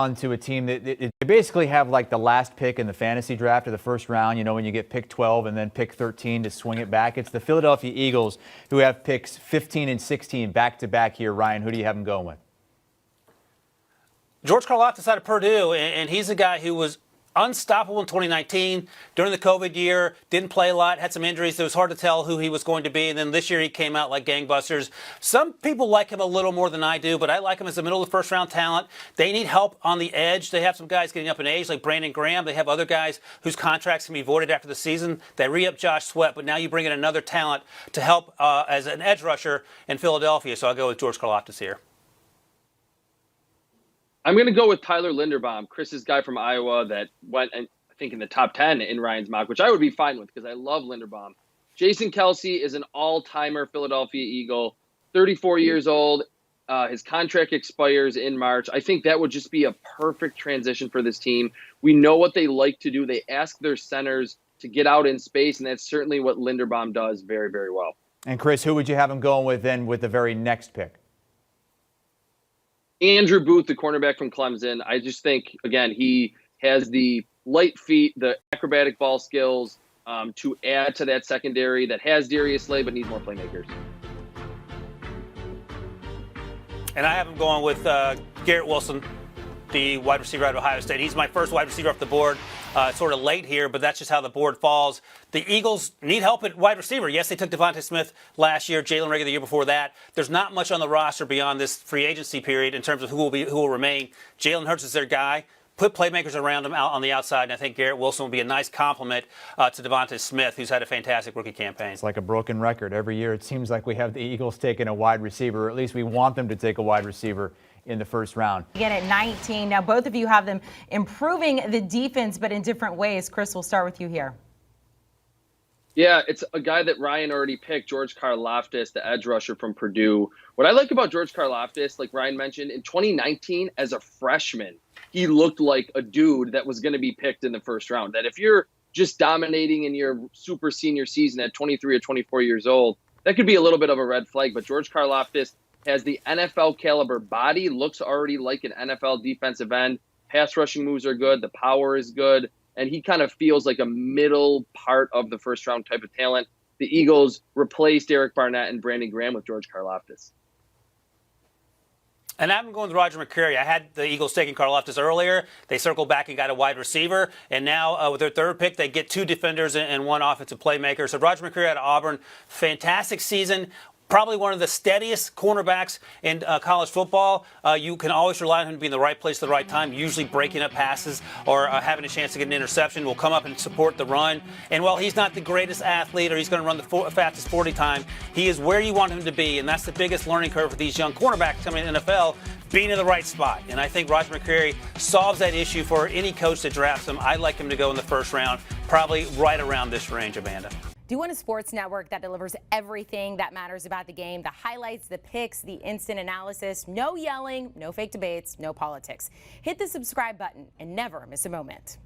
onto a team that they basically have like the last pick in the fantasy draft of the first round, you know, when you get pick 12 and then pick 13 to swing it back. It's the Philadelphia Eagles who have picks 15 and 16 back-to-back here. Ryan, who do you have them going with? George Carr out of Purdue, and he's a guy who was unstoppable in 2019. During the COVID year, didn't play a lot, had some injuries. It was hard to tell who he was going to be. And then this year he came out like gangbusters. Some people like him a little more than I do, but I like him as a middle of the first round talent. They need help on the edge. They have some guys getting up in age like Brandon Graham. They have other guys whose contracts can be voided after the season. They re-up Josh Sweat, but now you bring in another talent to help as an edge rusher in Philadelphia. So I'll go with George Carr here. I'm going to go with Tyler Linderbaum, Chris's guy from Iowa that went, I think, in the top 10 in Ryan's mock, which I would be fine with because I love Linderbaum. Jason Kelce is an all-timer Philadelphia Eagle, 34 years old. His contract expires in March. I think that would just be a perfect transition for this team. We know what they like to do. They ask their centers to get out in space, and that's certainly what Linderbaum does very, very well. And, Chris, who would you have him going with then with the very next pick? Andrew Booth, the cornerback from Clemson. I just think, again, he has the light feet, the acrobatic ball skills to add to that secondary that has Darius Slay but needs more playmakers. And I have him going with Garrett Wilson, the wide receiver out of Ohio State. He's my first wide receiver off the board. Sort of late here, but that's just how the board falls. The Eagles need help at wide receiver. Yes, they took Devontae Smith last year, Jalen Reagor the year before that. There's not much on the roster beyond this free agency period in terms of who will remain. Jalen Hurts is their guy. Put playmakers around him out on the outside, and I think Garrett Wilson will be a nice complement to Devontae Smith, who's had a fantastic rookie campaign. It's like a broken record. Every year it seems like we have the Eagles taking a wide receiver, or at least we want them to take a wide receiver in the first round. Again at 19. Now both of you have them improving the defense, but in different ways. Chris, we'll start with you here. Yeah, it's a guy that Ryan already picked, George Carr Loftus, the edge rusher from Purdue. What I like about George Carr Loftus, like Ryan mentioned, in 2019 as a freshman, he looked like a dude that was going to be picked in the first round. That if you're just dominating in your super senior season at 23 or 24 years old, that could be a little bit of a red flag. But George Carr Loftus has the NFL caliber body, looks already like an NFL defensive end. Pass rushing moves are good. The power is good. And he kind of feels like a middle part of the first round type of talent. The Eagles replaced Derek Barnett and Brandon Graham with George Carr Loftus. And I'm going with Roger McCreary. I had the Eagles taking Carl Loftus earlier. They circled back and got a wide receiver. And now with their third pick, they get two defenders and one offensive playmaker. So Roger McCreary out of Auburn, fantastic season. Probably one of the steadiest cornerbacks in college football. You can always rely on him to be in the right place at the right time, usually breaking up passes or having a chance to get an interception. Will come up and support the run. And while he's not the greatest athlete or he's going to run the fastest 40 time, he is where you want him to be. And that's the biggest learning curve for these young cornerbacks coming in the NFL, being in the right spot. And I think Roger McCreary solves that issue for any coach that drafts him. I'd like him to go in the first round, probably right around this range, Amanda. Do you want a sports network that delivers everything that matters about the game? The highlights, the picks, the instant analysis, no yelling, no fake debates, no politics. Hit the subscribe button and never miss a moment.